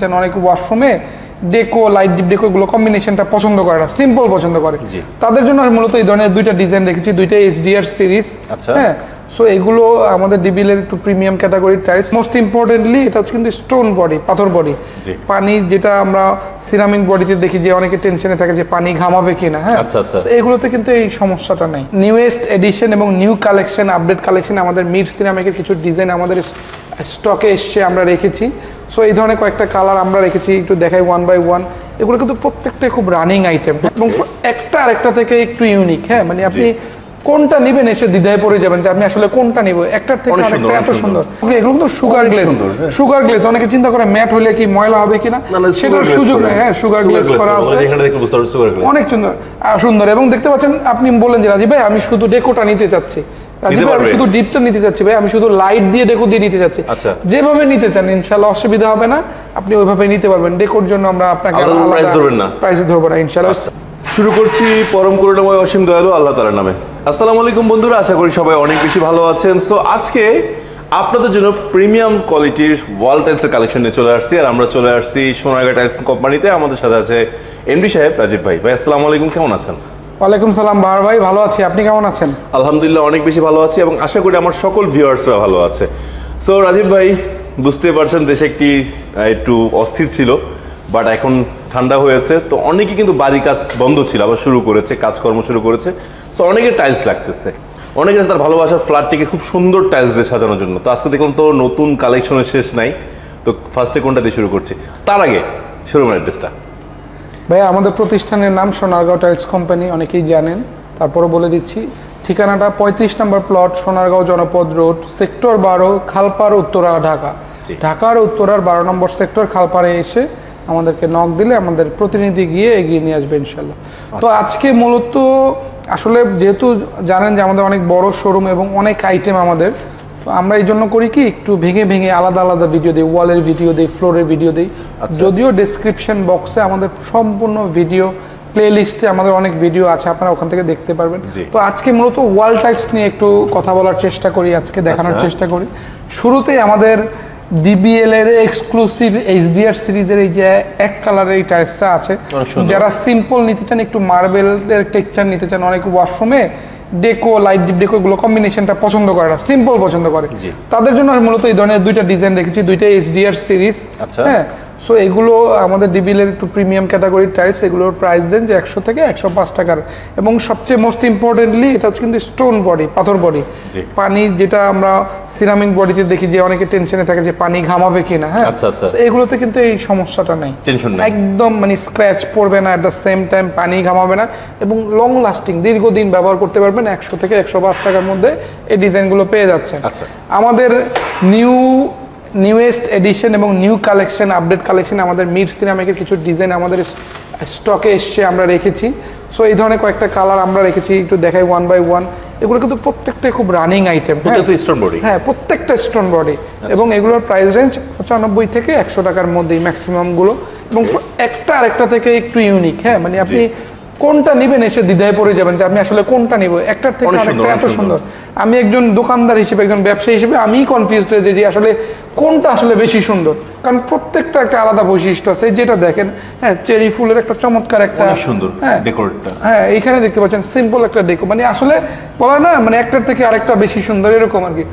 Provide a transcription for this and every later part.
চান, অনেক ওয়াশরুমে ডেকো, লাইট ডিপ ডেকো এগুলো কম্বিনেশনটা পছন্দ করে না, সিম্পল পছন্দ করে, তাদের জন্য মূলত এই ধরনের দুইটা ডিজাইন রেখেছি, দুইটা HDR সিরিজ। হ্যাঁ, সো এগুলো আমাদের ডিবিএল এর একটু প্রিমিয়াম ক্যাটাগরির টাইলস। মোস্ট ইম্পর্টেন্টলি এটা হচ্ছে কিন্তু স্টোন বডি, পাথর বডি। পানি যেটা আমরা সিরামিক বডিতে দেখি যে অনেকে টেনশনে থাকে যে পানি ঘামাবে কিনা, হ্যাঁ, এগুলোতে কিন্তু এই সমস্যাটা নেই। নিউয়েস্ট এডিশন এবং নিউ কালেকশন, আপডেট কালেকশন আমাদের মিড সিরামিকের কিছু ডিজাইন আমাদের স্টকে এসছে, আমরা রেখেছি। সো এই ধরনের কয়েকটা কালার আমরা রেখেছি, একটু দেখাই ওয়ান বাই ওয়ান। এগুলো কিন্তু প্রত্যেকটাই খুব রানিং আইটেম এবং একটা আরেকটা থেকে একটু ইউনিক। হ্যাঁ, মানে আপনি কোনটা নেবেন এসে দ্বিধায় পড়ে যাবেন যে আমি আসলে কোনটা নিব, একটার থেকে আরেকটা এত সুন্দর। এগুলো কিন্তু সুগার গ্লেজ, সুগার গ্লেজ। অনেকে চিন্তা করে ম্যাট হলে কি ময়লা হবে কিনা, সেটার সুযোগ নেই। হ্যাঁ, সুগার গ্লেজ করা আছে, অনেক সুন্দর সুন্দর। এবং দেখতে পাচ্ছেন, আপনি বলেন যে রাজীব ভাই আমি শুধু ডেকোটা নিতে চাচ্ছি, রাজীব ভাই আমি শুধু ডিপটা নিতে চাচ্ছি, ভাই আমি শুধু লাইট দিয়ে ডেকো দিয়ে নিতে চাচ্ছি, যেভাবে নিতে চান ইনশাআল্লাহ অসুবিধা হবে না, আপনি ওইভাবে নিতে পারবেন। ডেকোর জন্য আমরা আপনাকে প্রাইস ধরবো না ইনশাআল্লাহ। শুরু করছি পরম করুণাময় অসীম দয়ালু আল্লাহ তাআলার নামে। আসসালামু আলাইকুম বন্ধুরা, আশা করি সবাই অনেক বেশি ভালো আছেন। সো আজকে আপনাদের জন্য প্রিমিয়াম কোয়ালিটির ওয়াল টাইলসের কালেকশন নিয়ে চলে আসছি, আর আমরা চলে আসছি সোনারগাঁ টাইলস কোম্পানিতে। আমাদের সাথে আছে এমডি সাহেব রাজীব ভাই। ভাই আসসালামু আলাইকুম, কেমন আছেন? ওয়ালাইকুম সালাম বাহার ভাই, ভালো আছি, আপনি কেমন আছেন? আলহামদুলিল্লাহ অনেক বেশি ভালো আছি এবং আশা করি আমার সকল ভিউয়ার্সরা ভালো আছে। সো রাজীব ভাই, বুঝতে পারছেন দেশে একটু অস্থির ছিল, বাট এখন ঠান্ডা হয়েছে, তো অনেকে কিন্তু বাড়ির কাজ বন্ধ ছিল, আবার শুরু করেছে, কাজকর্ম শুরু করেছে। সো অনেকের টাইলস লাগতেছে, অনেকে তার ভালোবাসার ফ্ল্যাটটিকে খুব সুন্দর টাইলস দিয়ে সাজানোর জন্য। তো আজকে দেখুন তো নতুন কালেকশনের শেষ নাই, তো ফার্স্টে কোনটা দিয়ে শুরু করছি? তার আগে শোরুমের অ্যাড্রেসটা। ভাইয়া আমাদের প্রতিষ্ঠানের নাম সোনারগাঁও টাইলস কোম্পানি, অনেকেই জানেন, তারপরে বলে দিচ্ছি। ঠিকানাটা 35 নম্বর প্লট, সোনারগাঁও জনপদ রোড, সেক্টর 12, খালপাড়, উত্তরা, ঢাকা। ঢাকার উত্তরার 12 নম্বর সেক্টর খালপাড়ে এসে আমাদেরকে নক দিলে আমাদের প্রতিনিধি গিয়ে এগিয়ে নিয়ে আসবে ইনশাল্লাহ। তো আজকে মূলত আসলে যেহেতু জানেন যে আমাদের অনেক বড় শোরুম এবং অনেক আইটেম আমাদের, তো আমরা এই জন্য করি কি একটু ভেঙে ভেঙে আলাদা আলাদা ভিডিও দিই, ওয়ালের ভিডিও দিই, ফ্লোরের ভিডিও দিই। যদিও ডেসক্রিপশন বক্সে আমাদের সম্পূর্ণ ভিডিও প্লে লিস্টে আমাদের অনেক ভিডিও আছে, আপনারা ওখান থেকে দেখতে পারবেন। তো আজকে মূলত ওয়াল টাইলস নিয়ে একটু কথা বলার চেষ্টা করি, আজকে দেখানোর চেষ্টা করি। শুরুতেই আমাদের ডিবিএল এর এক্সক্লুসিভ HDR সিরিজের এই যে এক কালারের এই টাইলসটা আছে, যারা সিম্পল নিতে চান, একটু মার্বেলের টেক্সচার নিতে চান, অনেক ওয়াশরুমে ডেকো, লাইট ডিপ ডেকো এগুলো কম্বিনেশনটা পছন্দ করে না, সিম্পল পছন্দ করে, তাদের জন্য মূলত এই ধরনের দুইটা ডিজাইন রেখেছি, দুইটা HDR সিরিজ। হ্যাঁ, সো এগুলো আমাদের ডিবিএল এর একটু প্রিমিয়াম ক্যাটাগরির টাইলস। এগুলোর প্রাইস রেঞ্জ 100 থেকে 105 টাকার। এবং সবচেয়ে মোস্ট ইম্পর্টেন্টলি এটা হচ্ছে কিন্তু স্টোন বডি, পাথর বডি। পানি যেটা আমরা সিরামিক বডিতে দেখি যে অনেকে টেনশনে থাকে যে পানি ঘামাবে কিনা, হ্যাঁ, এগুলোতে কিন্তু এই সমস্যাটা নেই, একদম মানে স্ক্র্যাচ পড়বে না, এট দ্য সেম টাইম পানি ঘামাবে না, এবং লং লাস্টিং, দীর্ঘদিন ব্যবহার করতে পারবেন। 100 থেকে 105 টাকার মধ্যে এই ডিজাইনগুলো পেয়ে যাচ্ছে। আমাদের নিউয়েস্ট এডিশন এবং নিউ কালেকশন, আপডেট কালেকশন আমাদের মিড সিরামিকের কিছু ডিজাইন আমাদের স্টকে এসছে, আমরা রেখেছি। সো এই ধরনের কয়েকটা কালার আমরা রেখেছি, একটু দেখাই ওয়ান বাই ওয়ান। এগুলো কিন্তু প্রত্যেকটাই খুব রানিং আইটেম, হ্যাঁ, প্রত্যেকটা স্টোন বডি। এবং এগুলোর প্রাইস রেঞ্জ 95 থেকে 100 টাকার মধ্যেই ম্যাক্সিমামগুলো, এবং একটা আরেকটা থেকে একটু ইউনিক। হ্যাঁ, মানে আপনি কোনটা নেবেন এসে দ্বিধায় পড়ে যাবেন যে আমি আসলে কোনটা নিব, একটার থেকে আরেকটা এত সুন্দর। আমি একজন দোকানদার হিসেবে, একজন ব্যবসায়ী হিসেবে আমি কনফিউজড হয়ে যাই যে আসলে কোনটা আসলে বেশি সুন্দর, কারণ প্রত্যেকটা একটা আলাদা বৈশিষ্ট্য আছে। যেটা দেখেন, হ্যাঁ, চেরি ফুলের একটা চমৎকার একটা সুন্দর, হ্যাঁ, এইখানে দেখতে পাচ্ছেন সিম্পল একটা ডেকো, মানে আসলে বলা না, মানে একটার থেকে আরেকটা বেশি সুন্দর, এরকম আর কি।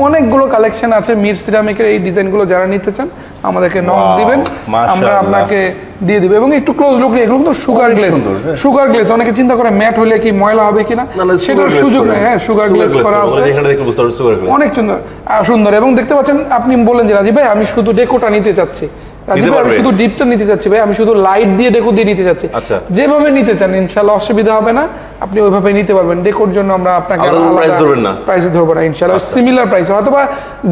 অনেকগুলো কালেকশন আছে মিড সিরামিকের এই ডিজাইনগুলো, যারা নিতে চান আমাদেরকে নক দিবেন, আমরা আপনাকে দিয়ে দিব। এবং একটু ক্লোজ লুক নিয়ে, এগুলো কিন্তু সুগার গ্লেজ, সুগার গ্লেজ। অনেকে চিন্তা করে ম্যাট হলে কি ময়লা হবে কিনা, সেটার সুযোগ নেই। হ্যাঁ, সুগার গ্লেজ করা আছে, অনেক সুন্দর সুন্দর। এবং দেখতে পাচ্ছেন, আপনি বলেন যে রাজীব ভাই আমি শুধু ডেকোটা নিতে চাচ্ছি, রাজীব ভাই আমি শুধু ডিপটা নিতে চাচ্ছি, ভাই আমি শুধু লাইট দিয়ে ডেকো দিয়ে নিতে চাচ্ছি, যেভাবে নিতে চান ইনশাআল্লাহ অসুবিধা হবে না, আপনি ওইভাবে নিতে পারবেন। ডেকোর জন্য আমরা আপনাকে প্রাইস ধরবো না ইনশাআল্লাহ, সিমিলার প্রাইস। হয়তোবা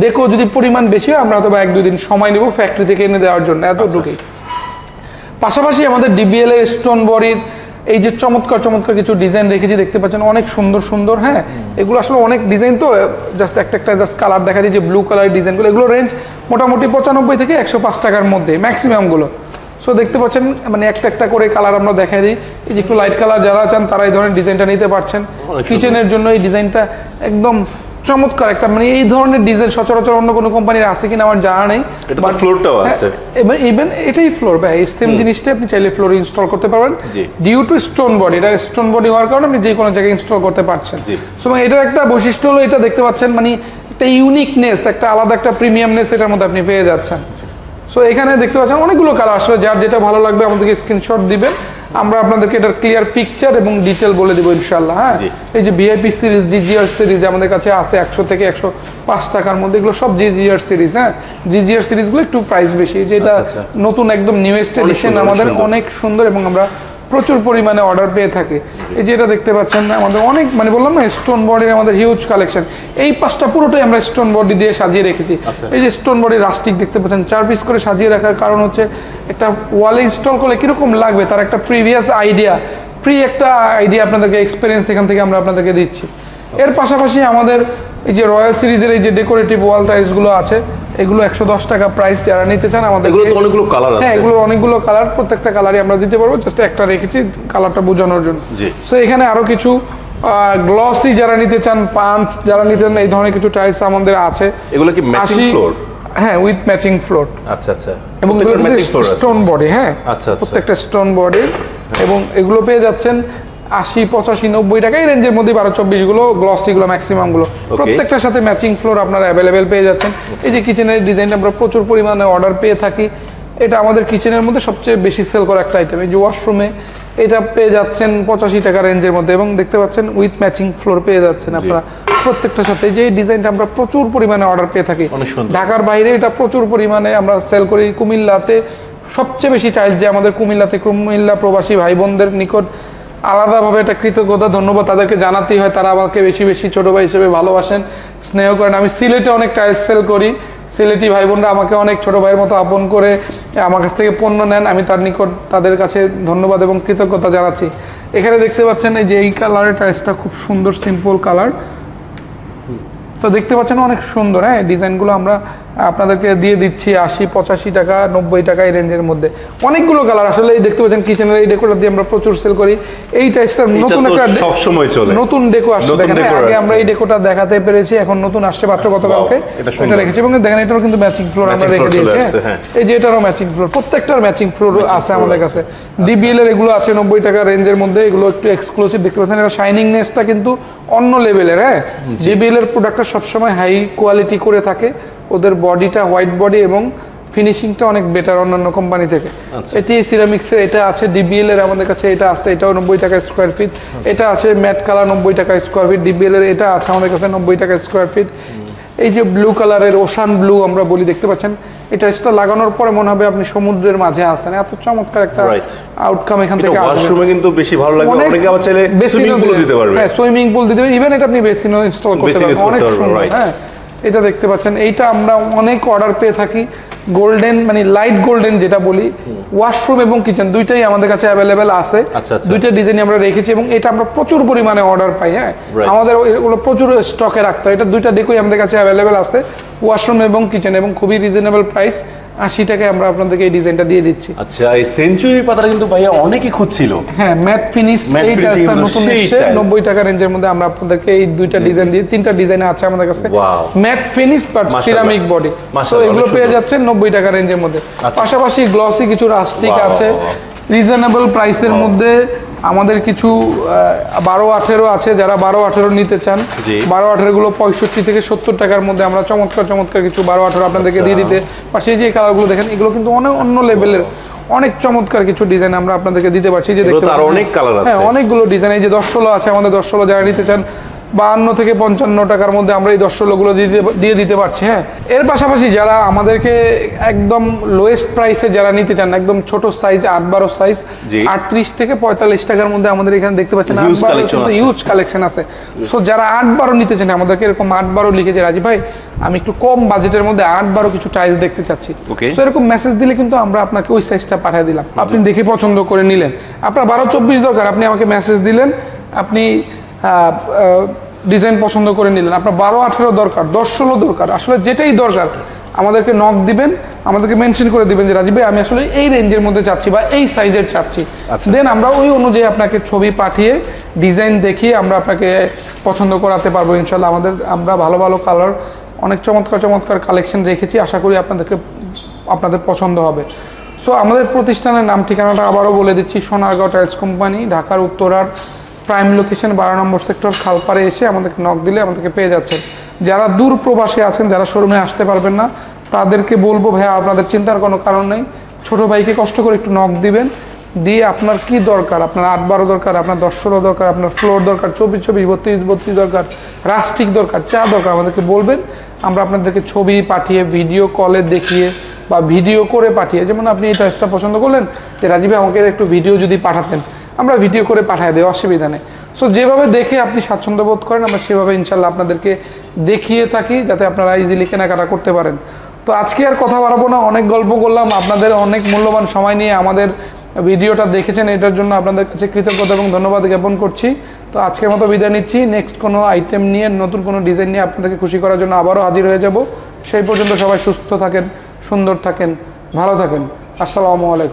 ডেকো যদি পরিমাণ বেশি হয়, আমরা হয়তো 1-2 দিন সময় নেব ফ্যাক্টরি থেকে এনে দেওয়ার জন্য, এতটুকুই। পাশাপাশি আমাদের ডিবিএল এর স্টোন বডির এই যে চমৎকার চমৎকার কিছু ডিজাইন রেখেছি, দেখতে পাচ্ছেন অনেক সুন্দর সুন্দর। হ্যাঁ, এগুলো আসলে অনেক ডিজাইন, তো জাস্ট একটা জাস্ট কালার দেখা দিই, যে ব্লু কালার ডিজাইনগুলো, এগুলো রেঞ্জ মোটামুটি 95 থেকে 105 টাকার মধ্যে ম্যাক্সিমামগুলো। সো দেখতে পাচ্ছেন, মানে একটা করে কালার আমরা দেখাই দিই। এই যে একটু লাইট কালার যারা চান তারা এই ধরনের ডিজাইনটা নিতে পারছেন। কিচেনের জন্য এই ডিজাইনটা একদম চমৎকার একটা, মানে এই ধরনের ডিজাইন সচরাচর অন্য কোনো কোম্পানির আছে কিনা আমার জানা নেই। এটা তো ফ্লোরটাও আছে, ইভেন এটাই ফ্লোর ভাই, এই সেম জিনিসটা আপনি চাইলে ফ্লোরে ইনস্টল করতে পারবেন ডিউ টু স্টোন বডি। এটা স্টোন বডি হওয়ার কারণে আপনি যে কোনো জায়গায় ইনস্টল করতে পারছেন। সো এটার একটা বৈশিষ্ট্য হলো, এটা দেখতে পাচ্ছেন মানে একটা ইউনিকনেস, একটা আলাদা একটা প্রিমিয়ামনেস এটার মধ্যে আপনি পেয়ে যাচ্ছেন। সো এখানে দেখতে পাচ্ছেন অনেকগুলো কালার, আসলে যার যেটা ভালো লাগবে আমাদেরকে স্ক্রিনশট দিবেন, আমরা আপনাদেরকে এটার ক্লিয়ার পিকচার এবং ডিটেল বলে দেবো ইনশাল্লাহ। হ্যাঁ, এই যে ভিআইপি সিরিজ, জিজিআর সিরিজ আমাদের কাছে আছে 100 থেকে 105 টাকার মধ্যে, এগুলো সব জিজিআর সিরিজ। হ্যাঁ, জিজিআর সিরিজগুলো একটু প্রাইস বেশি, যেটা নতুন একদম নিউয়েস্ট এডিশন আমাদের অনেক সুন্দর এবং আমরা প্রচুর পরিমাণে অর্ডার পেয়ে থাকি। এই যে এটা দেখতে পাচ্ছেন আমাদের অনেক, মানে বললাম না স্টোন বডির আমাদের হিউজ কালেকশন। এই পাশটা পুরোটাই আমরা স্টোন বডি দিয়ে সাজিয়ে রেখেছি। এই যে স্টোন বডি রাস্টিক দেখতে পাচ্ছেন 4 পিস করে সাজিয়ে রাখার কারণ হচ্ছে একটা ওয়ালে ইনস্টল করলে কিরকম লাগবে তার একটা প্রিভিয়াস আইডিয়া, একটা আইডিয়া আপনাদেরকে এক্সপিরিয়েন্স এখান থেকে আমরা আপনাদেরকে দিচ্ছি। এর পাশাপাশি আমাদের এই যে রয়্যাল সিরিজের এই যে ডেকোরেটিভ ওয়াল টাইলসগুলো আছে, এগুলো 110 টাকা প্রাইস। যারা নিতে চান আমাদের, অনেকগুলো কালার আছে। হ্যাঁ, এগুলো অনেকগুলো কালার, প্রত্যেকটা কালারই আমরা দিতে পারবো, জাস্ট একটা রেখেছি কালারটা বোঝানোর জন্য। সো এখানে আরো কিছু গ্লসি যারা নিতে চান, পাঞ্চ যারা নিতে চান, এই ধরনের কিছু টাইলস আমাদের আছে। এগুলো কি ম্যাচিং ফ্লোর? হ্যাঁ, উইথ ম্যাচিং ফ্লোর। আচ্ছা আচ্ছা, এবং স্টোন বডি। হ্যাঁ, প্রত্যেকটা স্টোন বডি, এবং এগুলো পেয়ে যাচ্ছেন 80, 85, 90 টাকা এই রেঞ্জের মধ্যে। 12-24 গুলো গ্লসি গুলো ম্যাক্সিমাম গুলো, প্রত্যেকটার সাথে ম্যাচিং ফ্লোর আপনারা অ্যাভেলেবেল পেয়ে যাচ্ছেন। এই যে কিচেনের ডিজাইনটা আমরা প্রচুর পরিমাণে অর্ডার পেয়ে থাকি, এটা আমাদের কিচেনের মধ্যে সবচেয়ে বেশি সেল করা একটা আইটেম। এই যে ওয়াশরুমে এটা পেয়ে যাচ্ছেন 85 টাকা রেঞ্জের মধ্যে, এবং দেখতে পাচ্ছেন উইথ ম্যাচিং ফ্লোর পেয়ে যাচ্ছেন আপনারা প্রত্যেকটার সাথে। যে ডিজাইনটা আমরা প্রচুর পরিমাণে অর্ডার পেয়ে থাকি, ঢাকার বাইরে এটা প্রচুর পরিমাণে আমরা সেল করি। কুমিল্লাতে সবচেয়ে বেশি টাইলস যে আমাদের কুমিল্লা প্রবাসী ভাই বোনদের নিকট আলাদাভাবে একটা কৃতজ্ঞতা, ধন্যবাদ তাদেরকে জানাতেই হয়। তারা আমাকে বেশি বেশি ছোট ভাই হিসেবে ভালোবাসেন, স্নেহ করেন। আমি সিলেটে অনেক টাইলস সেল করি, সিলেটি ভাই বোনরা আমাকে অনেক ছোট ভাইয়ের মতো আপন করে আমার কাছ থেকে পণ্য নেন, আমি তার নিকট তাদের কাছে ধন্যবাদ এবং কৃতজ্ঞতা জানাচ্ছি। এখানে দেখতে পাচ্ছেন এই যে এই কালারের টাইলসটা খুব সুন্দর, সিম্পল কালার, তো দেখতে পাচ্ছেন অনেক সুন্দর। হ্যাঁ, ডিজাইনগুলো আমরা আপনাদেরকে দিয়ে দিচ্ছি 80, 85 টাকা, 90 টাকা এই রেঞ্জের মধ্যে। অনেকগুলো কালার, আসলে এই দেখতে পাচ্ছেন কিচেনের এই ডেকোটা দিয়ে আমরা প্রচুর সেল করি। এই টাইলসটা নতুন একটা সব সময় চলে, নতুন ডেকো আসছে। দেখেন, আগে আমরা এই ডেকোটা দেখাতে পেরেছি, এখন নতুন আসছে মাত্র গতকালকে, এটা রেখেছি। এবং দেখেন এটারও কিন্তু ম্যাচিং ফ্লোর আমরা রেখে দিয়েছি। এই যে এটারও ম্যাচিং ফ্লোর, প্রত্যেকটার ম্যাচিং ফ্লোর আছে আমাদের কাছে। ডিবিএল এর এগুলো আছে 90 টাকা রেঞ্জের মধ্যে, এগুলো একটু এক্সক্লুসিভ দেখতে পাচ্ছেন। এটা শাইনিংনেসটা কিন্তু অন্য লেভেলের। হ্যাঁ, ডিবিএল এর প্রোডাক্টটা সবসময় হাই কোয়ালিটি করে থাকে, ওদের বডিটা হোয়াইট বডি এবং ফিনিশিংটা অনেক বেটার অন্যান্য কোম্পানি থেকে। এটি সিরামিক্সের, এটা আছে ডিবিএল এর আমাদের কাছে, এটা আছে, এটাও 90 টাকা স্কোয়ার ফিট। এটা আছে ম্যাট কালার 90 টাকা স্কোয়ার ফিট ডিবিএল এর, এটা আছে আমাদের কাছে 90 টাকা স্কোয়ার ফিট। এই যে ব্লু কালারের ওশান ব্লু আমরা বলি, দেখতে পাচ্ছেন এটা লাগানোর পরে মনে হবে আপনি সমুদ্রের মাঝে আছেন, এত চমৎকার একটা আউটকাম এখান থেকে আসবে। ওয়াশরুমে কিন্তু বেশি ভালো লাগে, অনেকে আবার চাইলে সুইমিং পুল দিতে পারবে। হ্যাঁ, সুইমিং পুল দিতে পারবে, ইভেন এটা আপনি বেসিনও ইনস্টল করতে পারবেন, অনেক সুন্দর। হ্যাঁ, এটা দেখতে পাচ্ছেন, এইটা আমরা অনেক অর্ডার পেয়ে থাকি। গোল্ডেন, মানে লাইট গোল্ডেন যেটা বলি, ওয়াশরুম এবং কিচেন দুইটাই আমাদের কাছে অ্যাভেলেবেল আছে। দুইটা ডিজাইন আমরা রেখেছি এবং এটা আমরা প্রচুর পরিমাণে অর্ডার পাই। হ্যাঁ, আমাদের এগুলো প্রচুর স্টকে রাখতে হয়। এটা দুইটা ডেকোই আমাদের কাছে অ্যাভেলেবেল আছে, ওয়াশরুম এবং কিচেন, এবং খুবই রিজনেবল প্রাইস, 80 টাকায় আমরা আপনাদেরকে এই ডিজাইনটা দিয়ে দিচ্ছি। আচ্ছা, এই সেঞ্চুরি পাতাটা কিন্তু ভাইয়া অনেকেই খুঁজছিল। হ্যাঁ, ম্যাট ফিনিশ এই টাইলসটা নতুন এসেছে 90 টাকা রেঞ্জের মধ্যে। আমরা আপনাদেরকে এই দুইটা ডিজাইন দিয়ে, তিনটা ডিজাইন আছে আমাদের কাছে, mat finish but ceramic body. তো এগুলো পেয়ে যাচ্ছেন 90 টাকা রেঞ্জের মধ্যে। পাশাপাশি গ্লসি কিছু রাস্টিক আছে রিজনেবল প্রাইসের মধ্যে। আমাদের কিছু 12-18 আছে, যারা 12-18 নিতে চান, 12-18 গুলো 65 থেকে 70 টাকার মধ্যে আমরা চমৎকার কিছু 12-18 আপনাদেরকে দিয়ে দিতে পারছি। যে কালারগুলো দেখেন, এগুলো কিন্তু অনেক অন্য লেভেলের, অনেক চমৎকার কিছু ডিজাইন আমরা আপনাদেরকে দিতে পারছি। যে দেখতে পাচ্ছেন অনেক কালার আছে, হ্যাঁ, অনেকগুলো ডিজাইন। এই যে 10-16 আছে আমাদের, 10-16 যারা নিতে চান 52 থেকে 55 টাকার মধ্যে আমরা এই 10-16 গুলো দিয়ে দিতে পারছি। হ্যাঁ, এর পাশাপাশি যারা আমাদেরকে একদম লোয়েস্ট প্রাইসে যারা নিতে চান, একদম ছোট সাইজ 8-12 সাইজ 38 থেকে 45 টাকার মধ্যে আমাদের এখানে দেখতে পাচ্ছেন হিউজ কালেকশন আছে। সো যারা 8-12 নিতে চান, আমাদেরকে এরকম 8-12 লিখেছে, রাজীব ভাই আমি একটু কম বাজেটের মধ্যে 8-12 কিছু টাইলস দেখতে চাচ্ছি, সো এরকম মেসেজ দিলে কিন্তু আমরা আপনাকে ওই সাইজটা পাঠিয়ে দিলাম, আপনি দেখে পছন্দ করে নিলেন। আপনার 12-24 দরকার, আপনি আমাকে মেসেজ দিলেন, আপনি ডিজাইন পছন্দ করে নিলেন। আপনার 12-18 দরকার, 10-16 দরকার, আসলে যেটাই দরকার আমাদেরকে নক দিবেন, আমাদেরকে মেনশন করে দিবেন যে রাজীব ভাই আমি আসলে এই রেঞ্জের মধ্যে চাচ্ছি বা এই সাইজের চাচ্ছি। দেন আমরা ওই অনুযায়ী আপনাকে ছবি পাঠিয়ে ডিজাইন দেখিয়ে আমরা আপনাকে পছন্দ করাতে পারবো ইনশাল্লাহ। আমরা ভালো ভালো কালার, অনেক চমৎকার চমৎকার কালেকশন রেখেছি, আশা করি আপনাদের পছন্দ হবে। সো আমাদের প্রতিষ্ঠানের নাম ঠিকানাটা আবারও বলে দিচ্ছি, সোনারগাঁও টাইলস কোম্পানি, ঢাকার উত্তরার প্রাইম লোকেশন 12 নম্বর সেক্টর খালপাড়ে এসে আমাদেরকে নক দিলে আমাদেরকে পেয়ে যাচ্ছেন। যারা দূর প্রবাসে আছেন, যারা শোরুমে আসতে পারবেন না, তাদেরকে বলবো ভাইয়া আপনাদের চিন্তার কোনো কারণ নেই, ছোট ভাইকে কষ্ট করে একটু নক দিবেন, দিয়ে আপনার কি দরকার, আপনার 8-12 দরকার, আপনার 10-16 দরকার, আপনার ফ্লোর দরকার, 24-24, 32-32 দরকার, রাস্টিক দরকার, চা দরকার, আমাদেরকে বলবেন। আমরা আপনাদেরকে ছবি পাঠিয়ে, ভিডিও কলে দেখিয়ে বা ভিডিও করে পাঠিয়ে, যেমন আপনি এই টাইলসটা পছন্দ করলেন যে রাজীব ভাই আমাকে একটু ভিডিও যদি পাঠাতেন, আমরা ভিডিও করে পাঠিয়ে দিই, অসুবিধা নেই। সো যেভাবে দেখে আপনি স্বাচ্ছন্দ্য বোধ করেন আমরা সেভাবে ইনশাল্লাহ আপনাদেরকে দেখিয়ে থাকি, যাতে আপনারা ইজিলি কেনাকাটা করতে পারেন। তো আজকে আর কথা বাড়াবো না, অনেক গল্প করলাম, আপনাদের অনেক মূল্যবান সময় নিয়ে আমাদের ভিডিওটা দেখেছেন, এটার জন্য আপনাদের কাছে কৃতজ্ঞতা এবং ধন্যবাদ জ্ঞাপন করছি। তো আজকের মতো বিদায় নিচ্ছি, নেক্সট কোনো আইটেম নিয়ে, নতুন কোনো ডিজাইন নিয়ে আপনাদেরকে খুশি করার জন্য আবারও হাজির হয়ে যাব। সেই পর্যন্ত সবাই সুস্থ থাকেন, সুন্দর থাকেন, ভালো থাকেন। আসসালামু আলাইকুম।